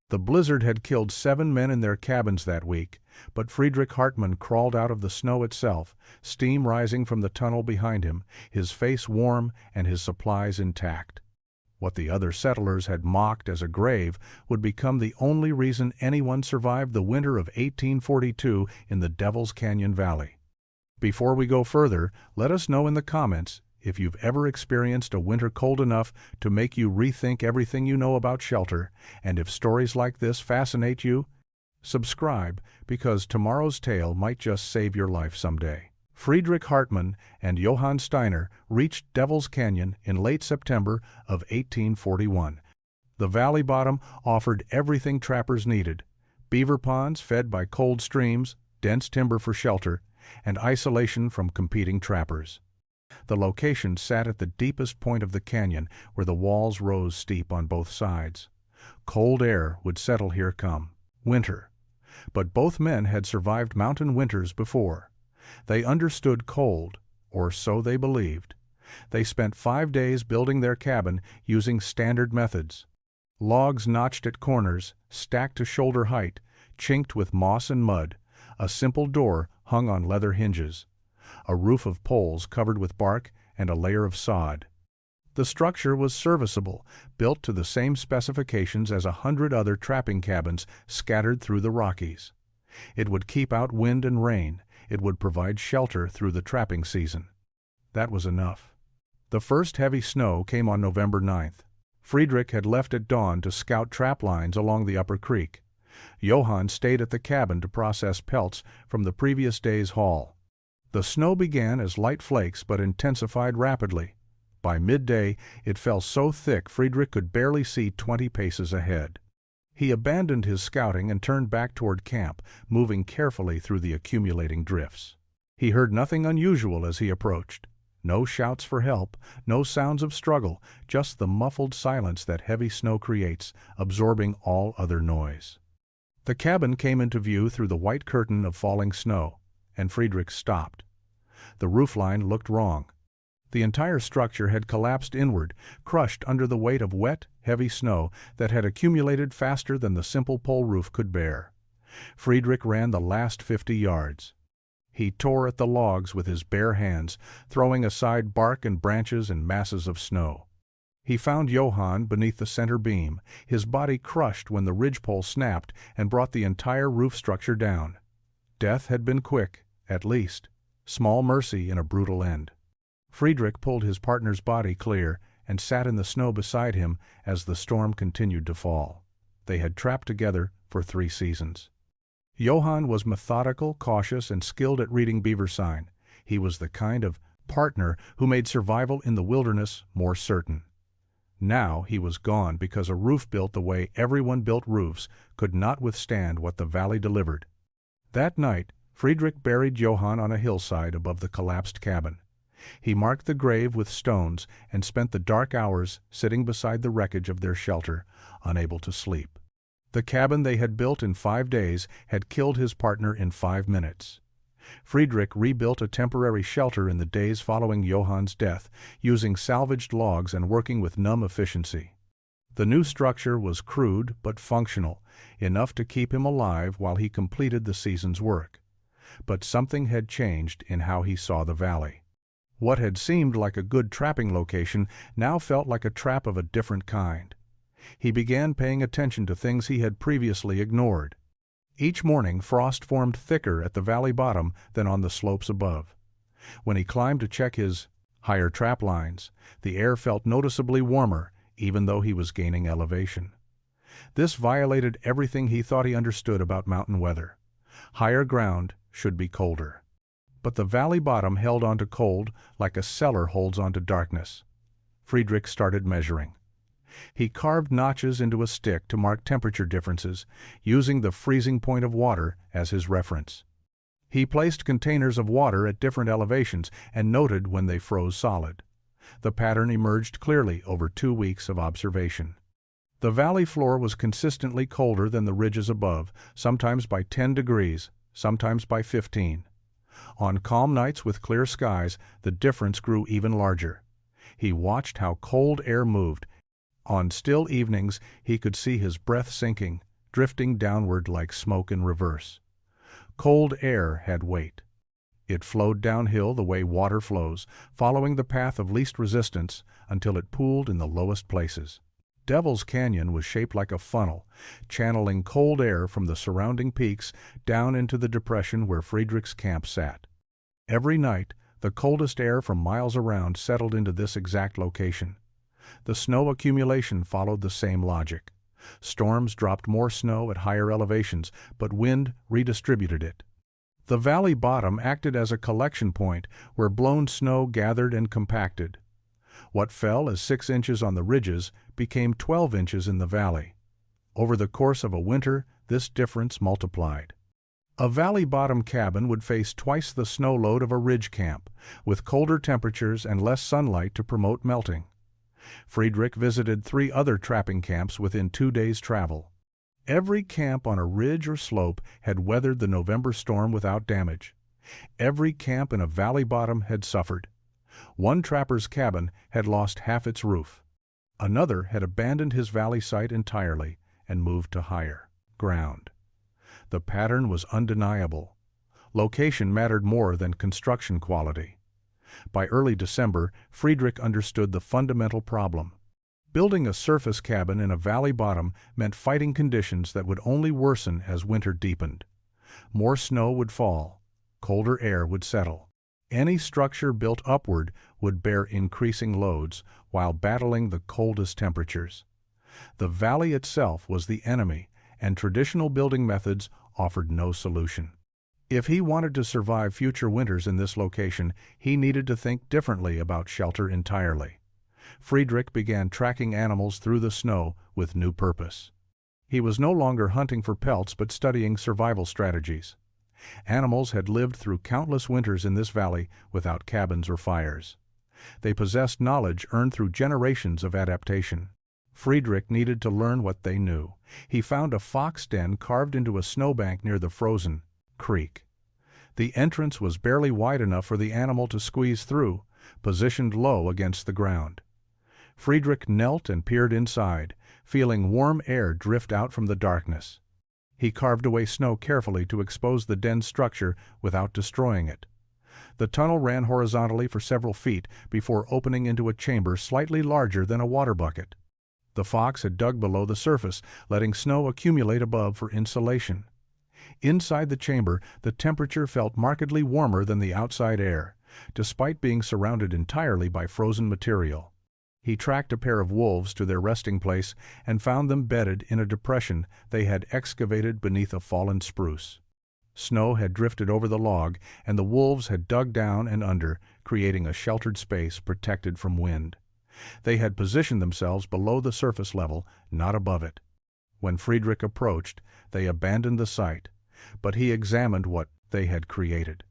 The blizzard had killed 7 men in their cabins that week, but Friedrich Hartmann crawled out of the snow itself, steam rising from the tunnel behind him, his face warm and his supplies intact. What the other settlers had mocked as a grave would become the only reason anyone survived the winter of 1842 in the Devil's Canyon Valley. Before we go further, let us know in the comments if you've ever experienced a winter cold enough to make you rethink everything you know about shelter, and if stories like this fascinate you. Subscribe, because tomorrow's tale might just save your life someday. Friedrich Hartmann and Johann Steiner reached Devil's Canyon in late September of 1841. The valley bottom offered everything trappers needed: beaver ponds fed by cold streams, dense timber for shelter, and isolation from competing trappers. The location sat at the deepest point of the canyon, where the walls rose steep on both sides. Cold air would settle here come winter. But both men had survived mountain winters before. They understood cold, or so they believed. They spent 5 days building their cabin using standard methods. Logs notched at corners, stacked to shoulder height, chinked with moss and mud, a simple door hung on leather hinges, a roof of poles covered with bark, and a layer of sod. The structure was serviceable, built to the same specifications as 100 other trapping cabins scattered through the Rockies. It would keep out wind and rain. It would provide shelter through the trapping season. That was enough. The first heavy snow came on November 9th. Friedrich had left at dawn to scout trap lines along the upper creek. Johann stayed at the cabin to process pelts from the previous day's haul. The snow began as light flakes but intensified rapidly. By midday, it fell so thick Friedrich could barely see 20 paces ahead. He abandoned his scouting and turned back toward camp, moving carefully through the accumulating drifts. He heard nothing unusual as he approached. No shouts for help, no sounds of struggle, just the muffled silence that heavy snow creates, absorbing all other noise. The cabin came into view through the white curtain of falling snow, and Friedrich stopped. The roofline looked wrong. The entire structure had collapsed inward, crushed under the weight of wet, heavy snow that had accumulated faster than the simple pole roof could bear. Friedrich ran the last 50 yards. He tore at the logs with his bare hands, throwing aside bark and branches and masses of snow. He found Johann beneath the center beam, his body crushed when the ridgepole snapped and brought the entire roof structure down. Death had been quick, at least. Small mercy in a brutal end. Friedrich pulled his partner's body clear and sat in the snow beside him as the storm continued to fall. They had trapped together for 3 seasons. Johann was methodical, cautious, and skilled at reading beaver sign. He was the kind of partner who made survival in the wilderness more certain. Now he was gone because a roof built the way everyone built roofs could not withstand what the valley delivered. That night, Friedrich buried Johann on a hillside above the collapsed cabin. He marked the grave with stones and spent the dark hours sitting beside the wreckage of their shelter, unable to sleep. The cabin they had built in 5 days had killed his partner in 5 minutes. Friedrich rebuilt a temporary shelter in the days following Johann's death, using salvaged logs and working with numb efficiency. The new structure was crude but functional, enough to keep him alive while he completed the season's work. But something had changed in how he saw the valley. What had seemed like a good trapping location now felt like a trap of a different kind. He began paying attention to things he had previously ignored. Each morning, frost formed thicker at the valley bottom than on the slopes above. When he climbed to check his higher trap lines, the air felt noticeably warmer, even though he was gaining elevation. This violated everything he thought he understood about mountain weather. Higher ground should be colder. But the valley bottom held onto cold like a cellar holds onto darkness. Friedrich started measuring. He carved notches into a stick to mark temperature differences, using the freezing point of water as his reference. He placed containers of water at different elevations and noted when they froze solid. The pattern emerged clearly over 2 weeks of observation. The valley floor was consistently colder than the ridges above, sometimes by 10 degrees, sometimes by 15. On calm nights with clear skies, the difference grew even larger. He watched how cold air moved. On still evenings, he could see his breath sinking, drifting downward like smoke in reverse. Cold air had weight. It flowed downhill the way water flows, following the path of least resistance until it pooled in the lowest places. Devil's Canyon was shaped like a funnel, channeling cold air from the surrounding peaks down into the depression where Friedrich's camp sat. Every night, the coldest air from miles around settled into this exact location. The snow accumulation followed the same logic. Storms dropped more snow at higher elevations, but wind redistributed it. The valley bottom acted as a collection point where blown snow gathered and compacted. What fell as 6 inches on the ridges became 12 inches in the valley. Over the course of a winter, this difference multiplied. A valley bottom cabin would face twice the snow load of a ridge camp, with colder temperatures and less sunlight to promote melting. Friedrich visited 3 other trapping camps within 2 days' travel. Every camp on a ridge or slope had weathered the November storm without damage. Every camp in a valley bottom had suffered. One trapper's cabin had lost half its roof. Another had abandoned his valley site entirely and moved to higher ground. The pattern was undeniable. Location mattered more than construction quality. By early December, Friedrich understood the fundamental problem. Building a surface cabin in a valley bottom meant fighting conditions that would only worsen as winter deepened. More snow would fall. Colder air would settle. Any structure built upward would bear increasing loads while battling the coldest temperatures. The valley itself was the enemy, and traditional building methods offered no solution. If he wanted to survive future winters in this location, he needed to think differently about shelter entirely. Friedrich began tracking animals through the snow with new purpose. He was no longer hunting for pelts but studying survival strategies. Animals had lived through countless winters in this valley without cabins or fires. They possessed knowledge earned through generations of adaptation. Friedrich needed to learn what they knew. He found a fox den carved into a snowbank near the frozen creek. The entrance was barely wide enough for the animal to squeeze through, positioned low against the ground. Friedrich knelt and peered inside, feeling warm air drift out from the darkness. He carved away snow carefully to expose the den's structure without destroying it. The tunnel ran horizontally for several feet before opening into a chamber slightly larger than a water bucket. The fox had dug below the surface, letting snow accumulate above for insulation. Inside the chamber, the temperature felt markedly warmer than the outside air, despite being surrounded entirely by frozen material. He tracked a pair of wolves to their resting place and found them bedded in a depression they had excavated beneath a fallen spruce. Snow had drifted over the log, and the wolves had dug down and under, creating a sheltered space protected from wind. They had positioned themselves below the surface level, not above it. When Friedrich approached, they abandoned the site, but he examined what they had created.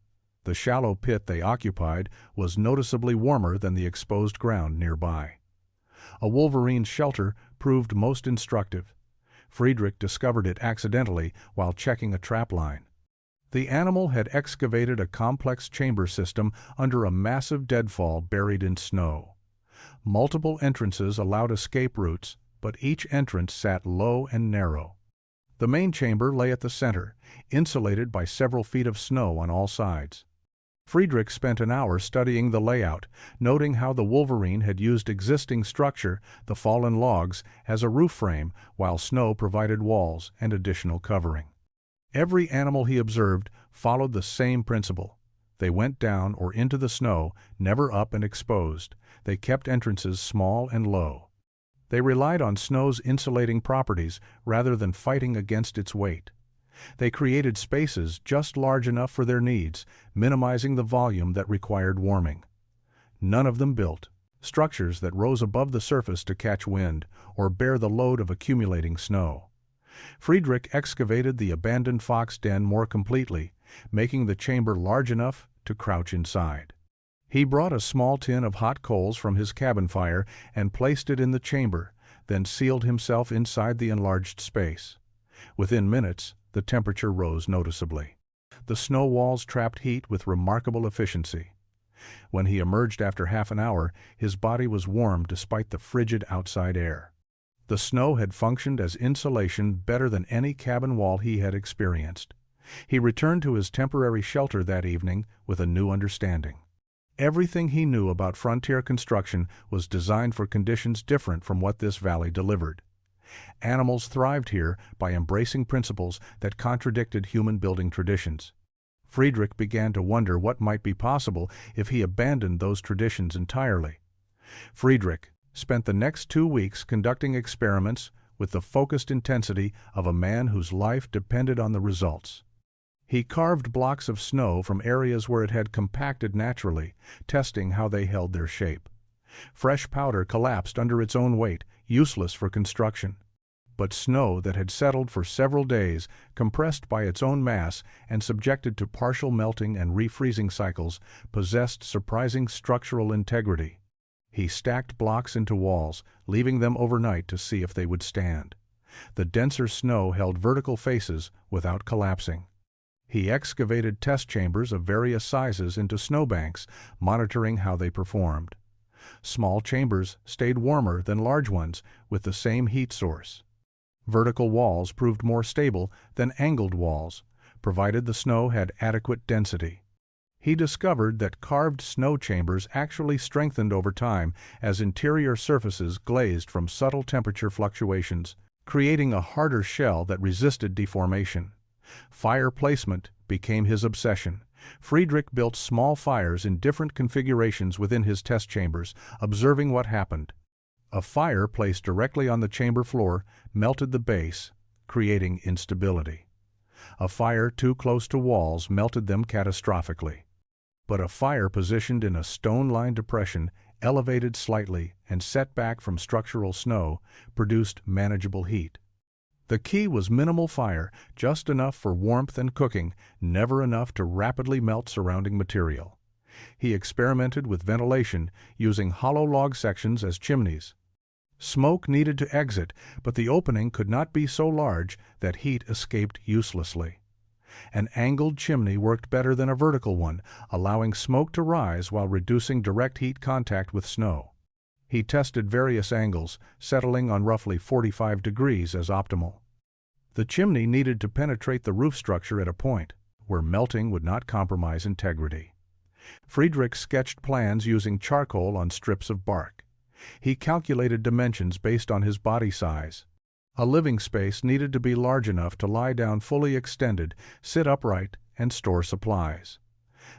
The shallow pit they occupied was noticeably warmer than the exposed ground nearby. A wolverine's shelter proved most instructive. Friedrich discovered it accidentally while checking a trap line. The animal had excavated a complex chamber system under a massive deadfall buried in snow. Multiple entrances allowed escape routes, but each entrance sat low and narrow. The main chamber lay at the center, insulated by several feet of snow on all sides. Friedrich spent an hour studying the layout, noting how the wolverine had used existing structure, the fallen logs, as a roof frame, while snow provided walls and additional covering. Every animal he observed followed the same principle. They went down or into the snow, never up and exposed. They kept entrances small and low. They relied on snow's insulating properties rather than fighting against its weight. They created spaces just large enough for their needs, minimizing the volume that required warming. None of them built structures that rose above the surface to catch wind or bear the load of accumulating snow. Friedrich excavated the abandoned fox den more completely, making the chamber large enough to crouch inside. He brought a small tin of hot coals from his cabin fire and placed it in the chamber, then sealed himself inside the enlarged space. Within minutes, the temperature rose noticeably. The snow walls trapped heat with remarkable efficiency. When he emerged after half an hour, his body was warm despite the frigid outside air. The snow had functioned as insulation better than any cabin wall he had experienced. He returned to his temporary shelter that evening with a new understanding. Everything he knew about frontier construction was designed for conditions different from what this valley delivered. Animals thrived here by embracing principles that contradicted human building traditions. Friedrich began to wonder what might be possible if he abandoned those traditions entirely. Friedrich spent the next 2 weeks conducting experiments with the focused intensity of a man whose life depended on the results. He carved blocks of snow from areas where it had compacted naturally, testing how they held their shape. Fresh powder collapsed under its own weight, useless for construction. But snow that had settled for several days, compressed by its own mass and subjected to partial melting and refreezing cycles, possessed surprising structural integrity. He stacked blocks into walls, leaving them overnight to see if they would stand. The denser snow held vertical faces without collapsing. He excavated test chambers of various sizes into snowbanks, monitoring how they performed. Small chambers stayed warmer than large ones with the same heat source. Vertical walls proved more stable than angled walls, provided the snow had adequate density. He discovered that carved snow chambers actually strengthened over time as interior surfaces glazed from subtle temperature fluctuations, creating a harder shell that resisted deformation. Fire placement became his obsession. Friedrich built small fires in different configurations within his test chambers, observing what happened. A fire placed directly on the chamber floor melted the base, creating instability. A fire too close to walls melted them catastrophically. But a fire positioned in a stone-lined depression, elevated slightly and set back from structural snow, produced manageable heat. The key was minimal fire, just enough for warmth and cooking, never enough to rapidly melt surrounding material. He experimented with ventilation, using hollow log sections as chimneys. Smoke needed to exit, but the opening could not be so large that heat escaped uselessly. An angled chimney worked better than a vertical one, allowing smoke to rise while reducing direct heat contact with snow. He tested various angles, settling on roughly 45 degrees as optimal. The chimney needed to penetrate the roof structure at a point where melting would not compromise integrity. Friedrich sketched plans using charcoal on strips of bark. He calculated dimensions based on his body size. A living space needed to be large enough to lie down fully extended, sit upright, and store supplies.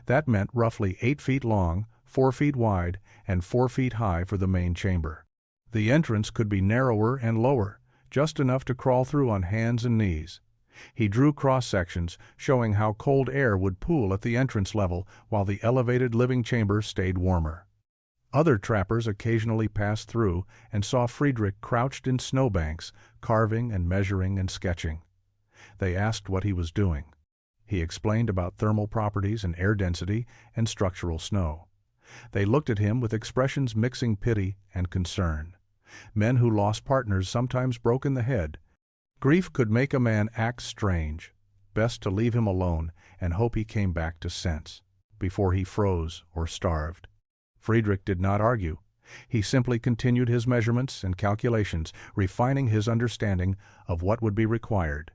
That meant roughly 8 feet long, 4 feet wide, and 4 feet high for the main chamber. The entrance could be narrower and lower, just enough to crawl through on hands and knees. He drew cross-sections, showing how cold air would pool at the entrance level while the elevated living chamber stayed warmer. Other trappers occasionally passed through and saw Friedrich crouched in snowbanks, carving and measuring and sketching. They asked what he was doing. He explained about thermal properties and air density and structural snow. They looked at him with expressions mixing pity and concern. Men who lost partners sometimes broke in the head. Grief could make a man act strange. Best to leave him alone and hope he came back to sense before he froze or starved. Friedrich did not argue. He simply continued his measurements and calculations, refining his understanding of what would be required.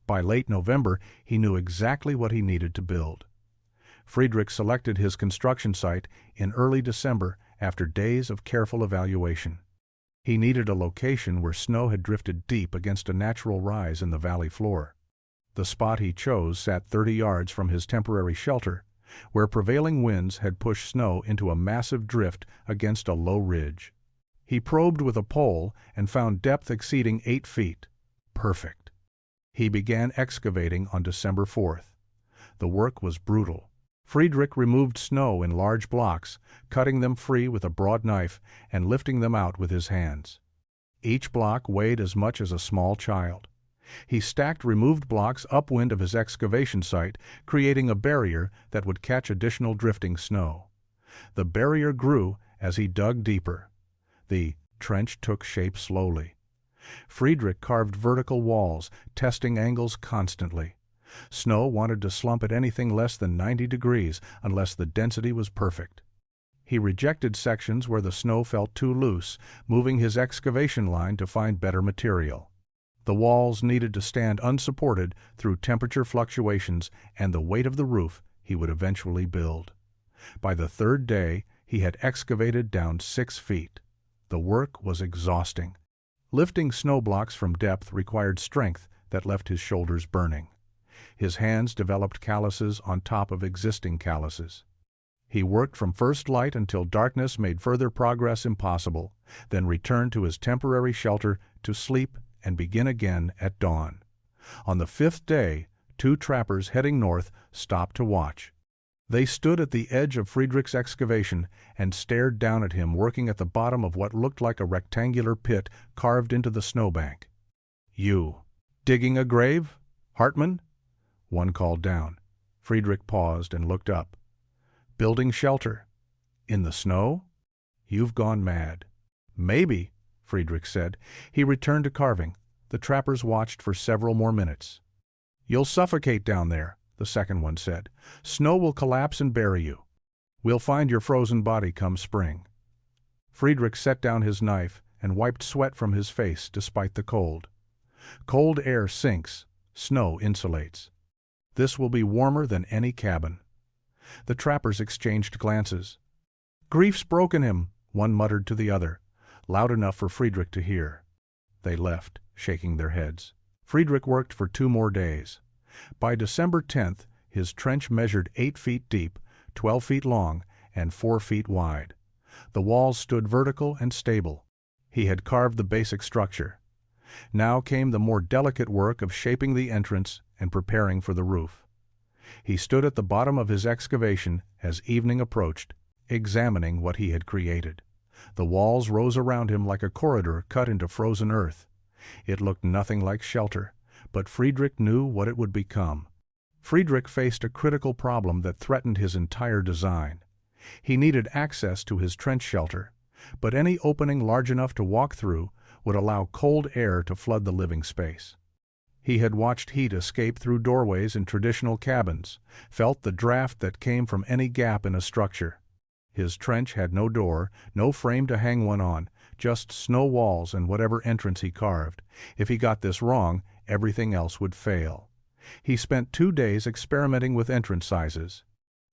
By late November, he knew exactly what he needed to build. Friedrich selected his construction site in early December after days of careful evaluation. He needed a location where snow had drifted deep against a natural rise in the valley floor. The spot he chose sat 30 yards from his temporary shelter, where prevailing winds had pushed snow into a massive drift against a low ridge. He probed with a pole and found depth exceeding 8 feet. Perfect. He began excavating on December 4th. The work was brutal. Friedrich removed snow in large blocks, cutting them free with a broad knife and lifting them out with his hands. Each block weighed as much as a small child. He stacked removed blocks upwind of his excavation site, creating a barrier that would catch additional drifting snow. The barrier grew as he dug deeper. The trench took shape slowly. Friedrich carved vertical walls, testing angles constantly. Snow wanted to slump at anything less than 90 degrees unless the density was perfect. He rejected sections where the snow felt too loose, moving his excavation line to find better material. The walls needed to stand unsupported through temperature fluctuations and the weight of the roof he would eventually build. By the third day, he had excavated down 6 feet. The work was exhausting. Lifting snow blocks from depth required strength that left his shoulders burning. His hands developed calluses on top of existing calluses. He worked from first light until darkness made further progress impossible, then returned to his temporary shelter to sleep and begin again at dawn. On the 5th day, 2 trappers heading north stopped to watch. They stood at the edge of Friedrich's excavation and stared down at him working at the bottom of what looked like a rectangular pit carved into the snowbank. "You digging a grave, Hartmann?" one called down. Friedrich paused and looked up. "Building shelter. In the snow? You've gone mad." "Maybe," Friedrich said. He returned to carving. The trappers watched for several more minutes. "You'll suffocate down there," the second one said. "Snow will collapse and bury you. We'll find your frozen body come spring." Friedrich set down his knife and wiped sweat from his face despite the cold. Cold air sinks, snow insulates. This will be warmer than any cabin. The trappers exchanged glances. "Grief's broken him," one muttered to the other, loud enough for Friedrich to hear. They left, shaking their heads. Friedrich worked for 2 more days. By December 10th, his trench measured 8 feet deep, 12 feet long, and 4 feet wide. The walls stood vertical and stable. He had carved the basic structure. Now came the more delicate work of shaping the entrance and preparing for the roof. He stood at the bottom of his excavation as evening approached, examining what he had created. The walls rose around him like a corridor cut into frozen earth. It looked nothing like shelter, but Friedrich knew what it would become. Friedrich faced a critical problem that threatened his entire design. He needed access to his trench shelter, but any opening large enough to walk through would allow cold air to flood the living space. He had watched heat escape through doorways in traditional cabins, felt the draft that came from any gap in a structure. His trench had no door, no frame to hang one on, just snow walls and whatever entrance he carved. If he got this wrong, everything else would fail. He spent 2 days experimenting with entrance sizes.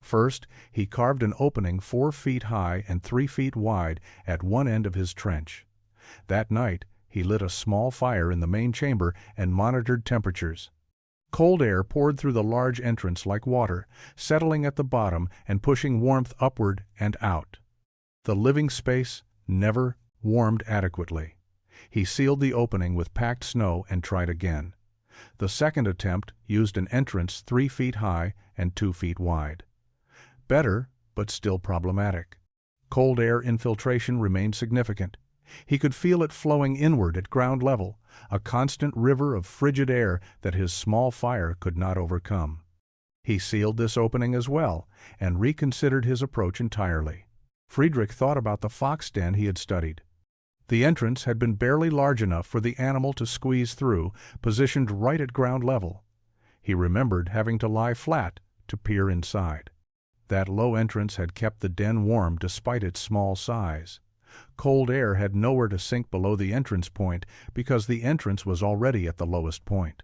First, he carved an opening 4 feet high and 3 feet wide at one end of his trench. That night, he lit a small fire in the main chamber and monitored temperatures. Cold air poured through the large entrance like water, settling at the bottom and pushing warmth upward and out. The living space never warmed adequately. He sealed the opening with packed snow and tried again. The second attempt used an entrance 3 feet high and 2 feet wide. Better, but still problematic. Cold air infiltration remained significant. He could feel it flowing inward at ground level, a constant river of frigid air that his small fire could not overcome. He sealed this opening as well, and reconsidered his approach entirely. Friedrich thought about the fox den he had studied. The entrance had been barely large enough for the animal to squeeze through, positioned right at ground level. He remembered having to lie flat to peer inside. That low entrance had kept the den warm despite its small size. Cold air had nowhere to sink below the entrance point because the entrance was already at the lowest point.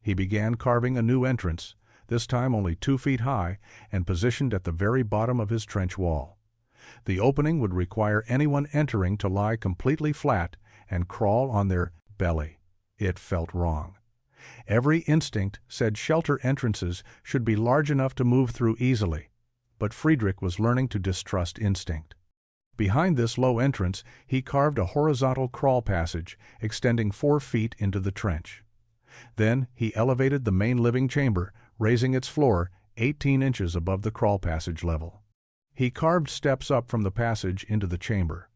He began carving a new entrance, this time only 2 feet high and positioned at the very bottom of his trench wall. The opening would require anyone entering to lie completely flat and crawl on their belly. It felt wrong. Every instinct said shelter entrances should be large enough to move through easily, but Friedrich was learning to distrust instinct. Behind this low entrance, he carved a horizontal crawl passage extending 4 feet into the trench. Then he elevated the main living chamber, raising its floor 18 inches above the crawl passage level. He carved steps up from the passage into the chamber.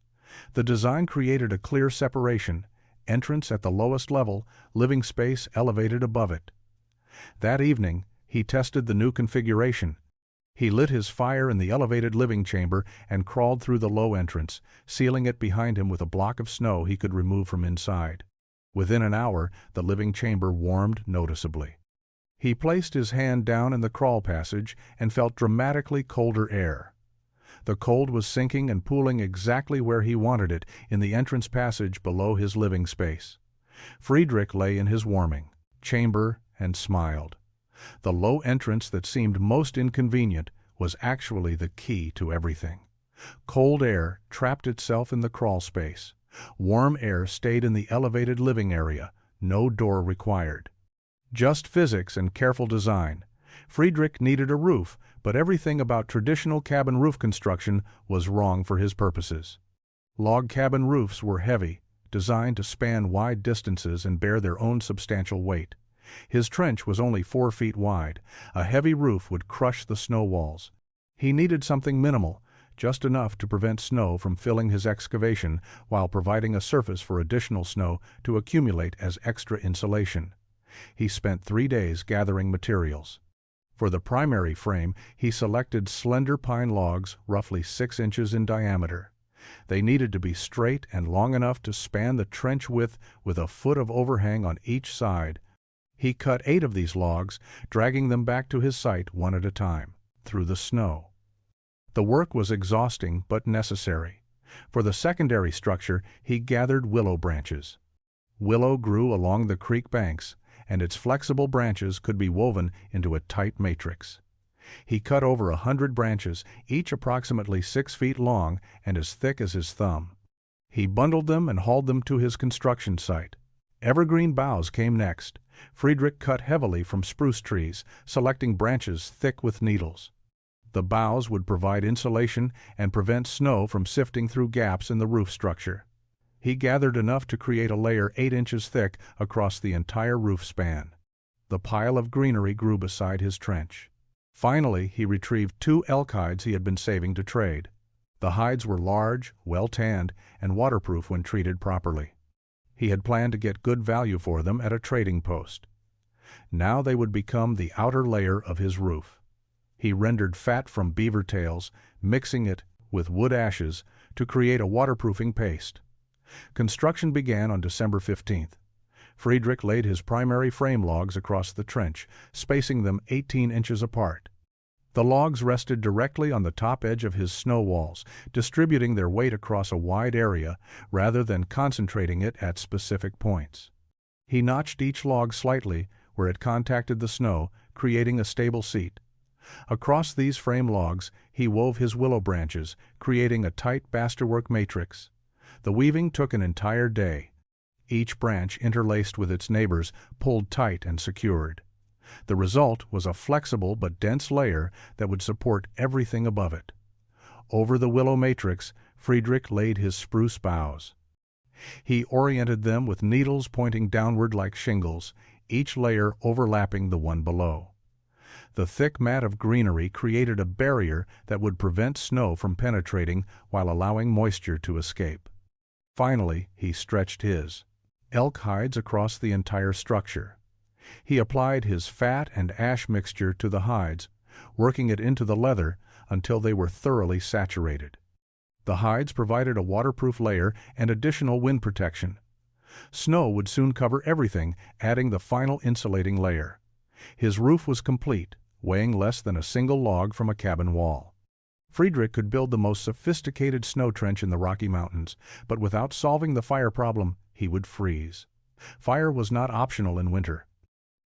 The design created a clear separation, entrance at the lowest level, living space elevated above it. That evening, he tested the new configuration. He lit his fire in the elevated living chamber and crawled through the low entrance, sealing it behind him with a block of snow he could remove from inside. Within an hour, the living chamber warmed noticeably. He placed his hand down in the crawl passage and felt dramatically colder air. The cold was sinking and pooling exactly where he wanted it, in the entrance passage below his living space. Friedrich lay in his warming chamber and smiled. The low entrance that seemed most inconvenient was actually the key to everything. Cold air trapped itself in the crawl space. Warm air stayed in the elevated living area, no door required. Just physics and careful design. Friedrich needed a roof, but everything about traditional cabin roof construction was wrong for his purposes. Log cabin roofs were heavy, designed to span wide distances and bear their own substantial weight. His trench was only 4 feet wide. A heavy roof would crush the snow walls. He needed something minimal, just enough to prevent snow from filling his excavation while providing a surface for additional snow to accumulate as extra insulation. He spent 3 days gathering materials. For the primary frame, he selected slender pine logs roughly 6 inches in diameter. They needed to be straight and long enough to span the trench width with a foot of overhang on each side. He cut 8 of these logs, dragging them back to his site one at a time, through the snow. The work was exhausting but necessary. For the secondary structure, he gathered willow branches. Willow grew along the creek banks, and its flexible branches could be woven into a tight matrix. He cut over 100 branches, each approximately 6 feet long and as thick as his thumb. He bundled them and hauled them to his construction site. Evergreen boughs came next. Friedrich cut heavily from spruce trees, selecting branches thick with needles. The boughs would provide insulation and prevent snow from sifting through gaps in the roof structure. He gathered enough to create a layer 8 inches thick across the entire roof span. The pile of greenery grew beside his trench. Finally, he retrieved 2 elk hides he had been saving to trade. The hides were large, well-tanned, and waterproof when treated properly. He had planned to get good value for them at a trading post. Now they would become the outer layer of his roof. He rendered fat from beaver tails, mixing it with wood ashes to create a waterproofing paste. Construction began on December 15th. Friedrich laid his primary frame logs across the trench, spacing them 18 inches apart. The logs rested directly on the top edge of his snow walls, distributing their weight across a wide area rather than concentrating it at specific points. He notched each log slightly where it contacted the snow, creating a stable seat. Across these frame logs, he wove his willow branches, creating a tight basterwork matrix. The weaving took an entire day. Each branch, interlaced with its neighbors, pulled tight and secured. The result was a flexible but dense layer that would support everything above it. Over the willow matrix, Friedrich laid his spruce boughs. He oriented them with needles pointing downward like shingles, each layer overlapping the one below. The thick mat of greenery created a barrier that would prevent snow from penetrating while allowing moisture to escape. Finally, he stretched his elk hides across the entire structure. He applied his fat and ash mixture to the hides, working it into the leather until they were thoroughly saturated. The hides provided a waterproof layer and additional wind protection. Snow would soon cover everything, adding the final insulating layer. His roof was complete, weighing less than a single log from a cabin wall. Friedrich could build the most sophisticated snow trench in the Rocky Mountains, but without solving the fire problem, he would freeze. Fire was not optional in winter.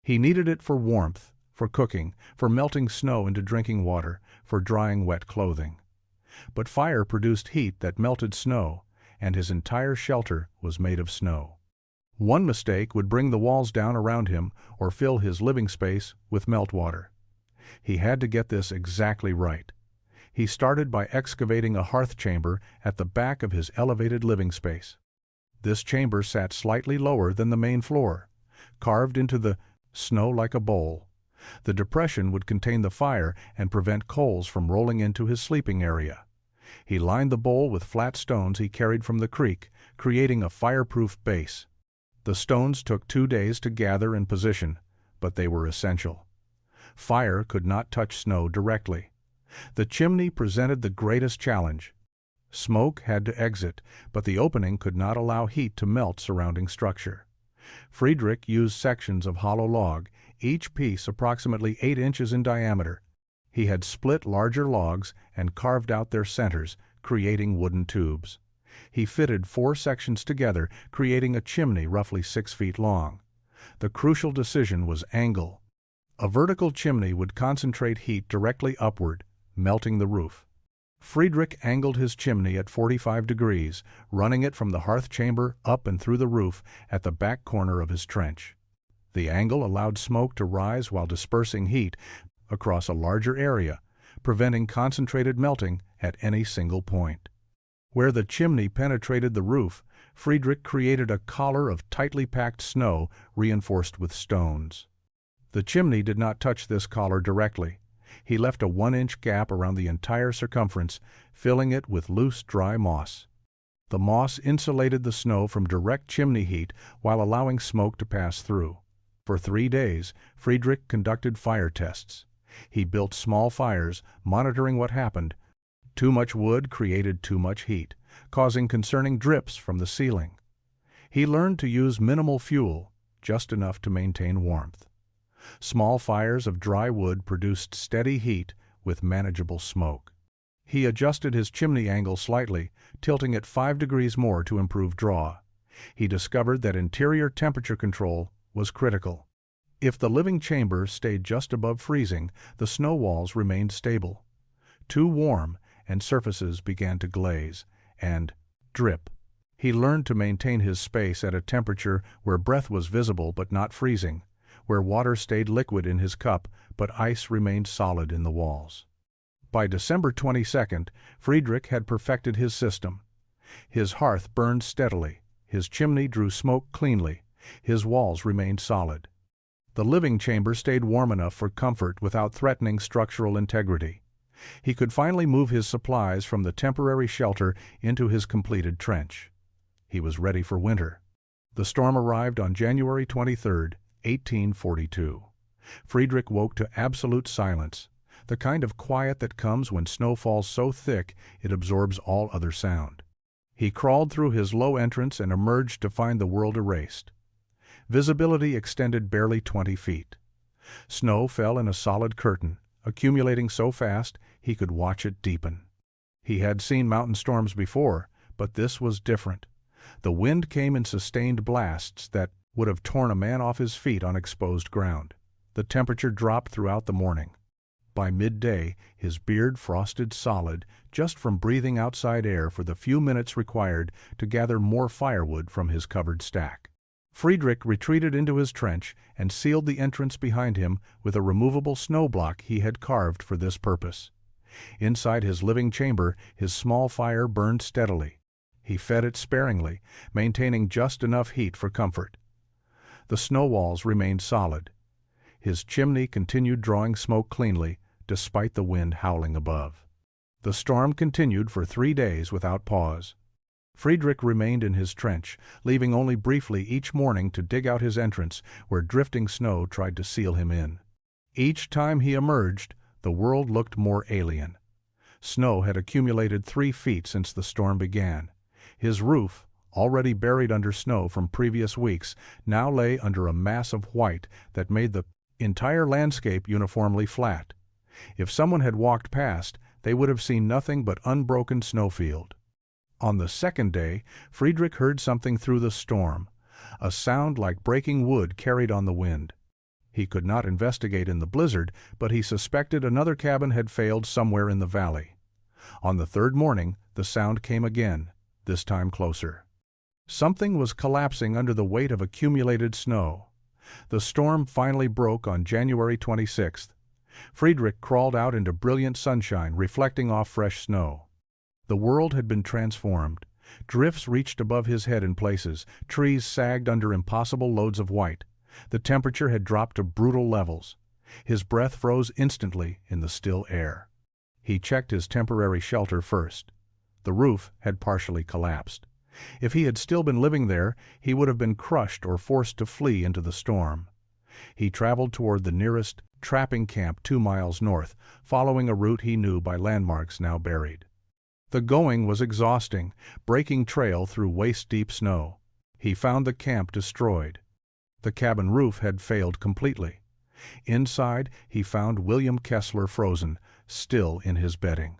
He needed it for warmth, for cooking, for melting snow into drinking water, for drying wet clothing. But fire produced heat that melted snow, and his entire shelter was made of snow. One mistake would bring the walls down around him or fill his living space with meltwater. He had to get this exactly right. He started by excavating a hearth chamber at the back of his elevated living space. This chamber sat slightly lower than the main floor, carved into the snow like a bowl. The depression would contain the fire and prevent coals from rolling into his sleeping area. He lined the bowl with flat stones he carried from the creek, creating a fireproof base. The stones took 2 days to gather and position, but they were essential. Fire could not touch snow directly. The chimney presented the greatest challenge. Smoke had to exit, but the opening could not allow heat to melt surrounding structure. Friedrich used sections of hollow log, each piece approximately 8 inches in diameter. He had split larger logs and carved out their centers, creating wooden tubes. He fitted 4 sections together, creating a chimney roughly 6 feet long. The crucial decision was angle. A vertical chimney would concentrate heat directly upward, melting the roof. Friedrich angled his chimney at 45 degrees, running it from the hearth chamber up and through the roof at the back corner of his trench. The angle allowed smoke to rise while dispersing heat across a larger area, preventing concentrated melting at any single point. Where the chimney penetrated the roof, Friedrich created a collar of tightly packed snow reinforced with stones. The chimney did not touch this collar directly. He left a 1-inch gap around the entire circumference, filling it with loose, dry moss. The moss insulated the snow from direct chimney heat while allowing smoke to pass through. For 3 days, Friedrich conducted fire tests. He built small fires, monitoring what happened. Too much wood created too much heat, causing concerning drips from the ceiling. He learned to use minimal fuel, just enough to maintain warmth. Small fires of dry wood produced steady heat with manageable smoke. He adjusted his chimney angle slightly, tilting it 5 degrees more to improve draw. He discovered that interior temperature control was critical. If the living chamber stayed just above freezing, the snow walls remained stable. Too warm, and surfaces began to glaze and drip. He learned to maintain his space at a temperature where breath was visible but not freezing, where water stayed liquid in his cup but ice remained solid in the walls. By December 22nd, Friedrich had perfected his system. His hearth burned steadily, his chimney drew smoke cleanly, his walls remained solid. The living chamber stayed warm enough for comfort without threatening structural integrity. He could finally move his supplies from the temporary shelter into his completed trench. He was ready for winter. The storm arrived on January 23, 1842. Friedrich woke to absolute silence, the kind of quiet that comes when snow falls so thick it absorbs all other sound. He crawled through his low entrance and emerged to find the world erased. Visibility extended barely 20 feet. Snow fell in a solid curtain, accumulating so fast he could watch it deepen. He had seen mountain storms before, but this was different. The wind came in sustained blasts that would have torn a man off his feet on exposed ground. The temperature dropped throughout the morning. By midday, his beard frosted solid just from breathing outside air for the few minutes required to gather more firewood from his covered stack. Friedrich retreated into his trench and sealed the entrance behind him with a removable snow block he had carved for this purpose. Inside his living chamber, his small fire burned steadily. He fed it sparingly, maintaining just enough heat for comfort. The snow walls remained solid. His chimney continued drawing smoke cleanly, despite the wind howling above. The storm continued for 3 days without pause. Friedrich remained in his trench, leaving only briefly each morning to dig out his entrance where drifting snow tried to seal him in. Each time he emerged, the world looked more alien. Snow had accumulated 3 feet since the storm began. His roof, already buried under snow from previous weeks, now lay under a mass of white that made the entire landscape uniformly flat. If someone had walked past, they would have seen nothing but unbroken snowfield. On the second day, Friedrich heard something through the storm, a sound like breaking wood carried on the wind. He could not investigate in the blizzard, but he suspected another cabin had failed somewhere in the valley. On the 3rd morning, the sound came again, this time closer. Something was collapsing under the weight of accumulated snow. The storm finally broke on January 26th. Friedrich crawled out into brilliant sunshine, reflecting off fresh snow. The world had been transformed. Drifts reached above his head in places, trees sagged under impossible loads of white. The temperature had dropped to brutal levels. His breath froze instantly in the still air. He checked his temporary shelter first. The roof had partially collapsed. If he had still been living there, he would have been crushed or forced to flee into the storm. He traveled toward the nearest trapping camp 2 miles north, following a route he knew by landmarks now buried. The going was exhausting, breaking trail through waist-deep snow. He found the camp destroyed. The cabin roof had failed completely. Inside, he found William Kessler frozen, still in his bedding.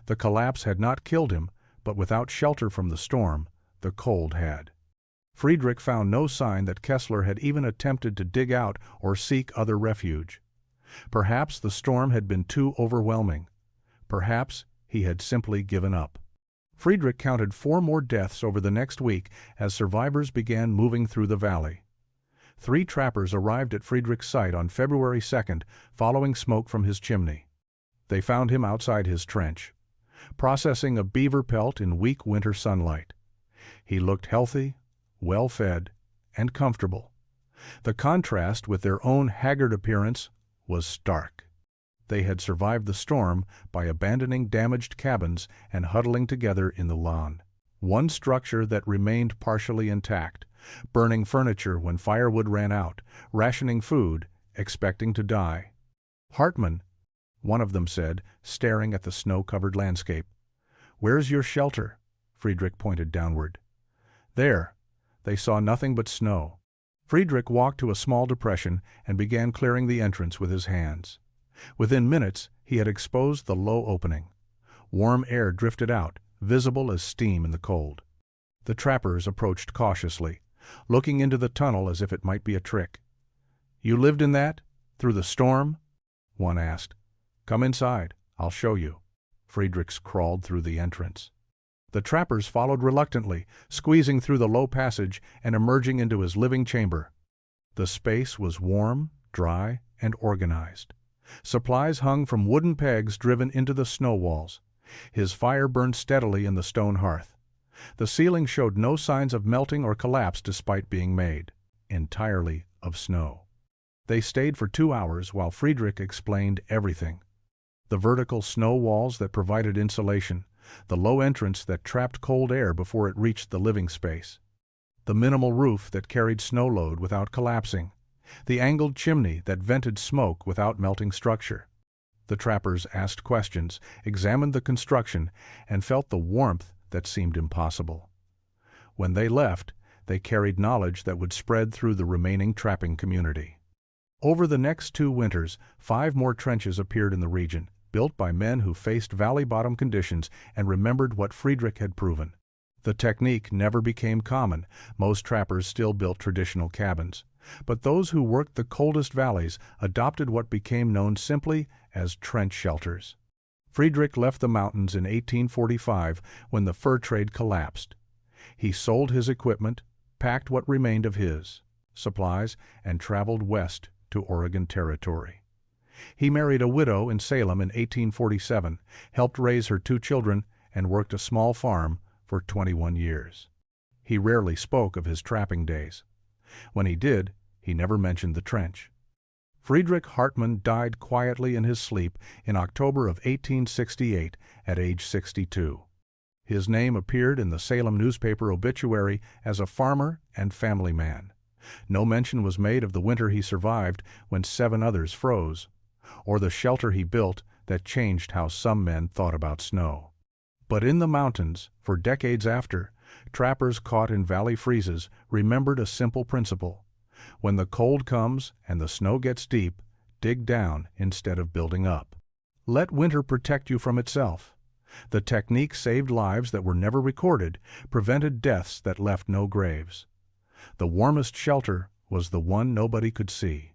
The collapse had not killed him, but without shelter from the storm, the cold had. Friedrich found no sign that Kessler had even attempted to dig out or seek other refuge. Perhaps the storm had been too overwhelming. Perhaps he had simply given up. Friedrich counted 4 more deaths over the next week as survivors began moving through the valley. 3 trappers arrived at Friedrich's site on February 2nd, following smoke from his chimney. They found him outside his trench, processing a beaver pelt in weak winter sunlight. He looked healthy, well-fed, and comfortable. The contrast with their own haggard appearance was stark. They had survived the storm by abandoning damaged cabins and huddling together in the lawn. One structure that remained partially intact, burning furniture when firewood ran out, rationing food, expecting to die. "Hartmann," one of them said, staring at the snow-covered landscape. "Where's your shelter?" Friedrich pointed downward. "There." They saw nothing but snow. Friedrich walked to a small depression and began clearing the entrance with his hands. Within minutes, he had exposed the low opening. Warm air drifted out, visible as steam in the cold. The trappers approached cautiously, looking into the tunnel as if it might be a trick. "You lived in that? Through the storm?" one asked. "Come inside. I'll show you." Friedrich crawled through the entrance. The trappers followed reluctantly, squeezing through the low passage and emerging into his living chamber. The space was warm, dry, and organized. Supplies hung from wooden pegs driven into the snow walls. His fire burned steadily in the stone hearth. The ceiling showed no signs of melting or collapse despite being made entirely of snow. They stayed for 2 hours while Friedrich explained everything. The vertical snow walls that provided insulation, the low entrance that trapped cold air before it reached the living space, the minimal roof that carried snow load without collapsing, the angled chimney that vented smoke without melting structure. The trappers asked questions, examined the construction, and felt the warmth that seemed impossible. When they left, they carried knowledge that would spread through the remaining trapping community. Over the next 2 winters, 5 more trenches appeared in the region, built by men who faced valley-bottom conditions and remembered what Friedrich had proven. The technique never became common. Most trappers still built traditional cabins. But those who worked the coldest valleys adopted what became known simply as trench shelters. Friedrich left the mountains in 1845 when the fur trade collapsed. He sold his equipment, packed what remained of his supplies, and traveled west to Oregon Territory. He married a widow in Salem in 1847, helped raise her 2 children, and worked a small farm for 21 years. He rarely spoke of his trapping days. When he did, he never mentioned the trench. Friedrich Hartmann died quietly in his sleep in October of 1868 at age 62. His name appeared in the Salem newspaper obituary as a farmer and family man. No mention was made of the winter he survived when 7 others froze, or the shelter he built that changed how some men thought about snow. But in the mountains, for decades after, trappers caught in valley freezes remembered a simple principle. When the cold comes and the snow gets deep, dig down instead of building up. Let winter protect you from itself. The technique saved lives that were never recorded, prevented deaths that left no graves. The warmest shelter was the one nobody could see.